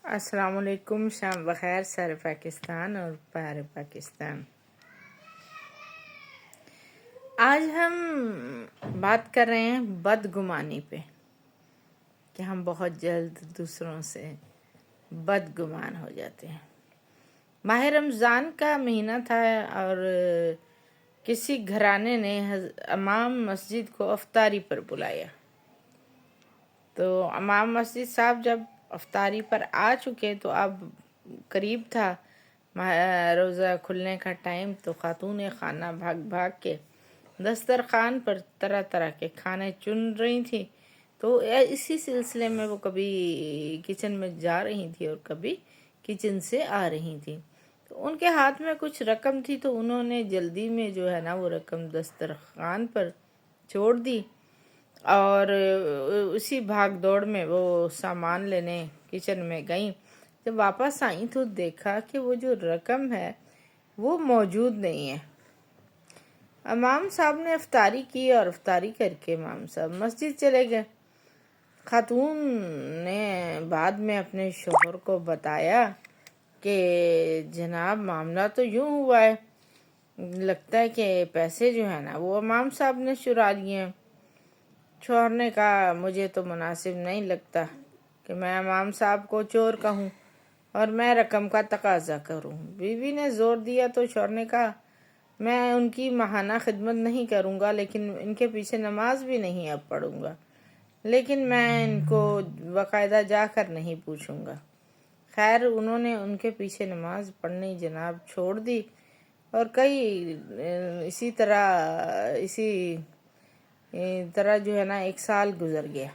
السلام علیکم، شام بخیر سر پاکستان اور پار پاکستان۔ آج ہم بات کر رہے ہیں بدگمانی پہ کہ ہم بہت جلد دوسروں سے بدگمان ہو جاتے ہیں۔ ماہ رمضان کا مہینہ تھا اور کسی گھرانے نے امام مسجد کو افطاری پر بلایا، تو امام مسجد صاحب جب افطاری پر آ چکے تو اب قریب تھا روزہ کھلنے کا ٹائم، تو خاتون خانہ بھاگ بھاگ کے دسترخوان پر طرح طرح کے کھانے چن رہی تھی۔ تو اسی سلسلے میں وہ کبھی کچن میں جا رہی تھی اور کبھی کچن سے آ رہی تھی، تو ان کے ہاتھ میں کچھ رقم تھی، تو انہوں نے جلدی میں جو ہے نا وہ رقم دسترخوان پر چھوڑ دی اور اسی بھاگ دوڑ میں وہ سامان لینے کچن میں گئیں۔ جب واپس آئیں تو دیکھا کہ وہ جو رقم ہے وہ موجود نہیں ہے۔ امام صاحب نے افطاری کی اور افطاری کر کے امام صاحب مسجد چلے گئے۔ خاتون نے بعد میں اپنے شوہر کو بتایا کہ جناب معاملہ تو یوں ہوا ہے، لگتا ہے کہ پیسے جو ہے نا وہ امام صاحب نے چرا لیے ہیں۔ شوہر نے کہا مجھے تو مناسب نہیں لگتا کہ میں امام صاحب کو چور کہوں اور میں رقم کا تقاضا کروں۔ بیوی نے زور دیا تو شوہر نے کہا میں ان کی ماہانہ خدمت نہیں کروں گا، لیکن ان کے پیچھے نماز بھی نہیں اب پڑھوں گا، لیکن میں ان کو باقاعدہ جا کر نہیں پوچھوں گا۔ خیر انہوں نے ان کے پیچھے نماز پڑھنی جناب چھوڑ دی اور اسی طرح جو ہے نا 1 سال گزر گیا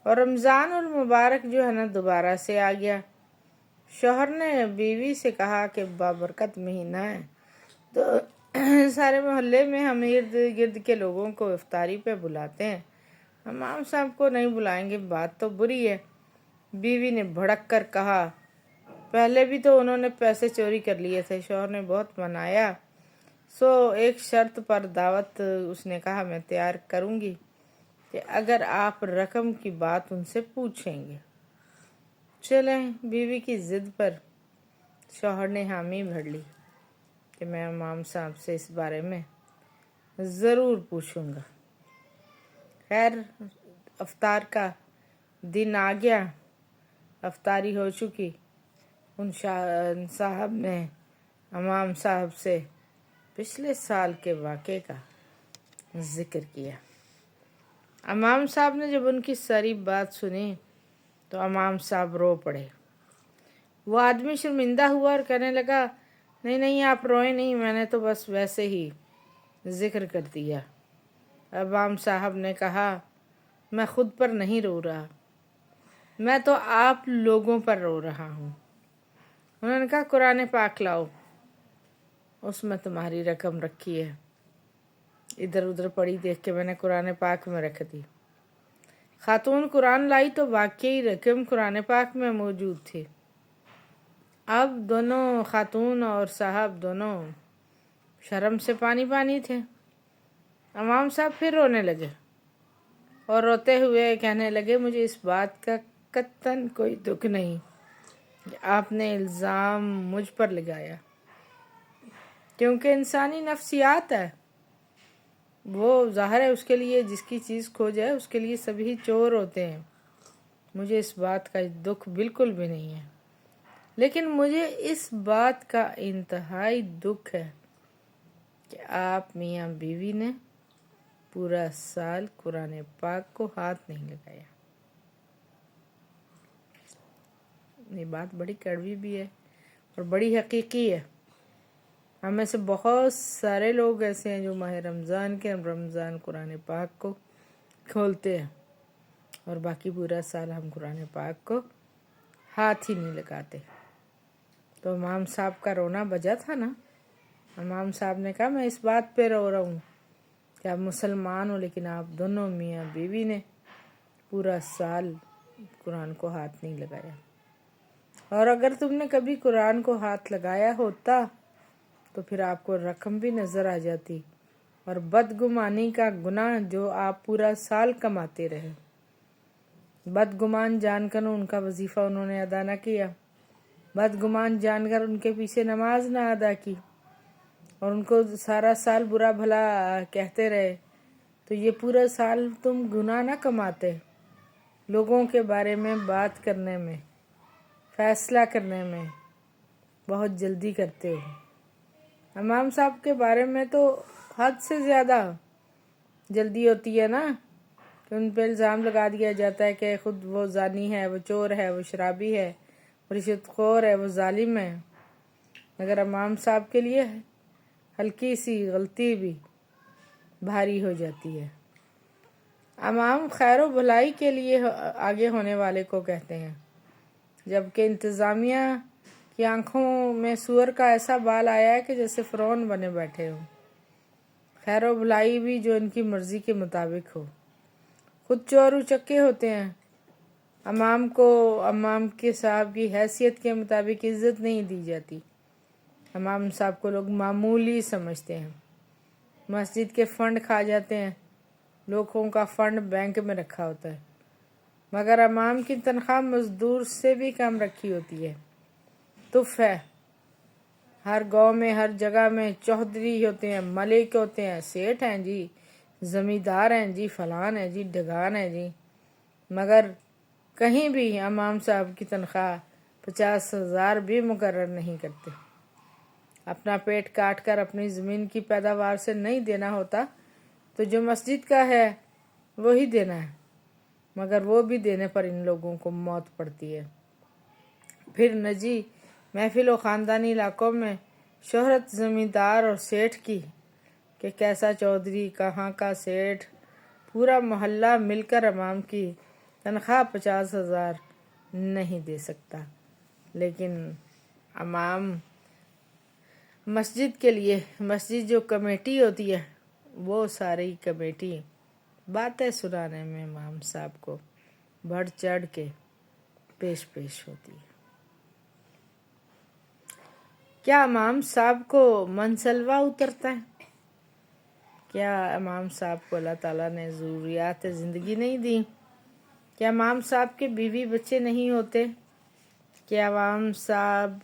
اور رمضان المبارک جو ہے نا دوبارہ سے آ گیا۔ شوہر نے بیوی سے کہا کہ بابرکت مہینہ ہے تو سارے محلے میں ہم ارد گرد کے لوگوں کو افطاری پہ بلاتے ہیں، امام صاحب کو نہیں بلائیں گے، بات تو بری ہے۔ بیوی نے بھڑک کر کہا پہلے بھی تو انہوں نے پیسے چوری کر لیے تھے۔ شوہر نے بہت منایا، سو ایک شرط پر دعوت اس نے کہا میں تیار کروں گی کہ اگر آپ رقم کی بات ان سے پوچھیں گے۔ چلیں، بیوی کی ضد پر شوہر نے حامی بھر لی کہ میں امام صاحب سے اس بارے میں ضرور پوچھوں گا۔ خیر افطار کا دن آ گیا، افطاری ہو چکی۔ ان صاحب نے امام صاحب سے پچھلے سال کے واقعے کا ذکر کیا۔ امام صاحب نے جب ان کی ساری بات سنی تو امام صاحب رو پڑے۔ وہ آدمی شرمندہ ہوا اور کہنے لگا نہیں آپ روئیں نہیں، میں نے تو بس ویسے ہی ذکر کر دیا۔ امام صاحب نے کہا میں خود پر نہیں رو رہا، میں تو آپ لوگوں پر رو رہا ہوں۔ انہوں نے کہا قرآن پاک لاؤ، اس میں تمہاری رقم رکھی ہے۔ ادھر ادھر پڑی دیکھ کے میں نے قرآن پاک میں رکھ دی۔ خاتون قرآن لائی تو واقعی رقم قرآن پاک میں موجود تھی۔ اب دونوں خاتون اور صاحب دونوں شرم سے پانی تھے۔ امام صاحب پھر رونے لگے اور روتے ہوئے کہنے لگے مجھے اس بات کا قطعاً کوئی دکھ نہیں کہ آپ نے الزام مجھ پر لگایا، کیونکہ انسانی نفسیات ہے، وہ ظاہر ہے اس کے لیے جس کی چیز کھو جائے اس کے لیے سبھی چور ہوتے ہیں۔ مجھے اس بات کا دکھ بالکل بھی نہیں ہے، لیکن مجھے اس بات کا انتہائی دکھ ہے کہ آپ میاں بیوی نے پورا سال قرآن پاک کو ہاتھ نہیں لگایا۔ یہ بات بڑی کڑوی بھی ہے اور بڑی حقیقی ہے۔ ہم میں سے بہت سارے لوگ ایسے ہیں جو ماہ رمضان قرآن پاک کو کھولتے ہیں اور باقی پورا سال ہم قرآن پاک کو ہاتھ ہی نہیں لگاتے۔ تو امام صاحب کا رونا بجا تھا نا۔ امام صاحب نے کہا میں اس بات پہ رو رہا ہوں کہ آپ مسلمان ہو، لیکن آپ دونوں میاں بیوی نے پورا سال قرآن کو ہاتھ نہیں لگایا، اور اگر تم نے کبھی قرآن کو ہاتھ لگایا ہوتا تو پھر آپ کو رقم بھی نظر آ جاتی اور بدگمانی کا گناہ جو آپ پورا سال کماتے رہے۔ बदगुमान जानकर उनका वजीफ़ा उन्होंने अदा न किया, बदगुमान जानकर उनके पीछे नमाज ना अदा की और उनको सारा साल बुरा भला कहते रहे, तो ये पूरा साल तुम गुनाह ना कमाते। लोगों के बारे में बात करने में, फैसला करने में बहुत जल्दी करते हो। इमाम साहब के बारे में तो हद से ज़्यादा जल्दी होती है ना, कि उन पर इल्ज़ाम लगा दिया जाता है कि खुद वो जानी है, वो चोर है, वो शराबी है, वो रिश्वतखोर है, वो जालिम है। मगर इमाम साहब के लिए हल्की सी गलती भी भारी हो जाती है। इमाम खैर व भलाई के लिए आगे होने वाले को कहते हैं, जबकि इंतज़ामिया की आंखों में सूअर का ऐसा बाल आया है कि जैसे फ़िरौन बने बैठे हो। खैर व भलाई भी जो इनकी मर्ज़ी के मुताबिक हो। खुद चोर उचक्के होते हैं। इमाम को इमाम के साहब की हैसियत के मुताबिक इज़्ज़त नहीं दी जाती। इमाम साहब को लोग मामूली समझते हैं। मस्जिद के फ़ंड खा जाते हैं, लोगों का फ़ंड बैंक में रखा होता है, मगर इमाम की तनख्वाह मज़दूर से भी कम रखी होती है। तुफ है, हर गांव में, हर जगह में चौधरी होते हैं, मलिक होते हैं, सेठ हैं जी, ज़मींदार हैं जी, फलान है जी, ढगान है जी, मगर कहीं भी इमाम साहब की तनख्वाह 50,000 भी मुकर्रर नहीं करते। अपना पेट काट कर अपनी ज़मीन की पैदावार से नहीं देना होता तो जो मस्जिद का है वही देना है, मगर वो भी देने पर इन लोगों को मौत पड़ती है। फिर नजी महफिल व ख़ानदानी इलाकों में शोहरत ज़मींदार और सेठ की कि कैसा चौधरी, कहाँ का सेठ, पूरा मोहल्ला मिलकर इमाम की तनख्वाह 50,000 नहीं दे सकता। लेकिन इमाम मस्जिद के लिए, मस्जिद जो कमेटी होती है, वो सारी कमेटी बातें सुनाने में इमाम साहब को बढ़ चढ़ के पेश होती है। क्या इमाम साहब को मनसलवा उतरता है? क्या इमाम साहब को अल्लाह ताला ने ज़रूरियात ज़िंदगी नहीं दी? क्या इमाम साहब के बीवी बच्चे नहीं होते? क्या इमाम साहब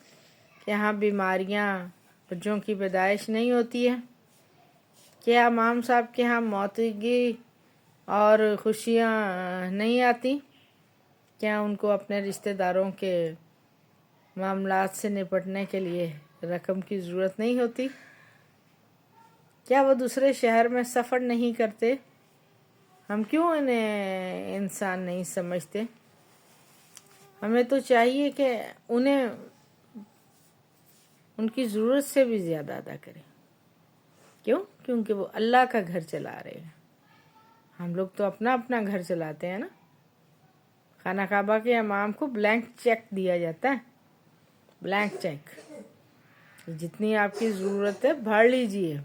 के यहाँ बीमारियाँ, बच्चों की पैदाइश नहीं होती है? क्या इमाम साहब के यहाँ मौतगी और खुशियाँ नहीं आती? क्या उनको अपने रिश्तेदारों के मामलात से निपटने के लिए रकम की ज़रूरत नहीं होती? क्या वो दूसरे शहर में सफ़र नहीं करते? हम क्यों इन्हें इंसान नहीं समझते? हमें तो चाहिए कि उन्हें उनकी ज़रूरत से भी ज़्यादा अदा करें। क्यों? क्योंकि वो अल्लाह का घर चला रहे हैं। हम लोग तो अपना अपना घर चलाते हैं ना। खाना काबा के इमाम को ब्लैंक चेक दिया जाता है, ब्लैंक चेक, जितनी आपकी ज़रूरत है भर लीजिए।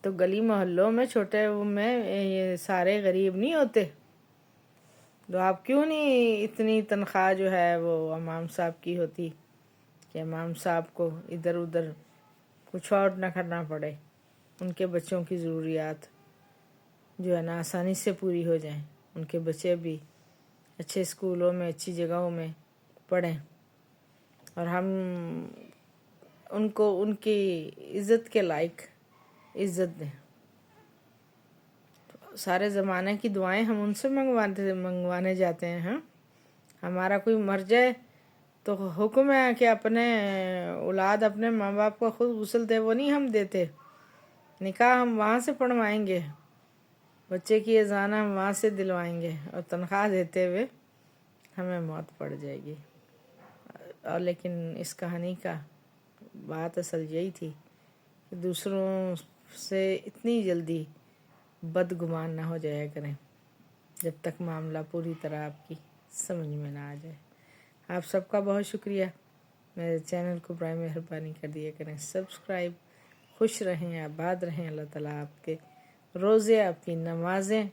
तो गली मोहल्लों में, छोटे में ये सारे गरीब नहीं होते, तो आप क्यों नहीं इतनी तनख्वाह जो है वो इमाम साहब की होती कि इमाम साहब को इधर उधर कुछ और ना करना पड़े, उनके बच्चों की ज़रूरियात जो है ना आसानी से पूरी हो जाएं, उनके बच्चे भी अच्छे स्कूलों में, अच्छी जगहों में पढ़ें और हम उनको उनकी इज़्ज़त के लायक इज़्ज़त दें। तो सारे ज़माने की दुआएं हम उनसे मंगवाने जाते हैं। हाँ, हमारा कोई मर जाए तो हुक्म है कि अपने औलाद, अपने माँ बाप को खुद गुस्ल दे, वो नहीं हम देते। निकाह हम वहाँ से पढ़वाएंगे, बच्चे की अज़ान हम वहाँ से दिलवाएंगे और तनख्वाह देते हुए हमें मौत पड़ जाएगी। और लेकिन इस कहानी का बात असल यही थी कि दूसरों से इतनी जल्दी बदगुमान ना हो जाया करें जब तक मामला पूरी तरह आपकी समझ में ना आ जाए। आप सबका बहुत शुक्रिया। मेरे चैनल को बराए मेहरबानी कर दिया करें सब्सक्राइब। खुश रहें, आबाद रहें। अल्लाह ताला आपके रोज़े, आपकी नमाज़ें,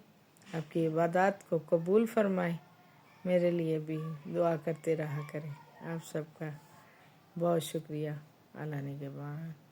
आपकी इबादत को कबूल फरमाए। मेरे लिए भी दुआ करते रहा करें। आप सबका बहुत शुक्रिया। अल्लाह ने के बाद।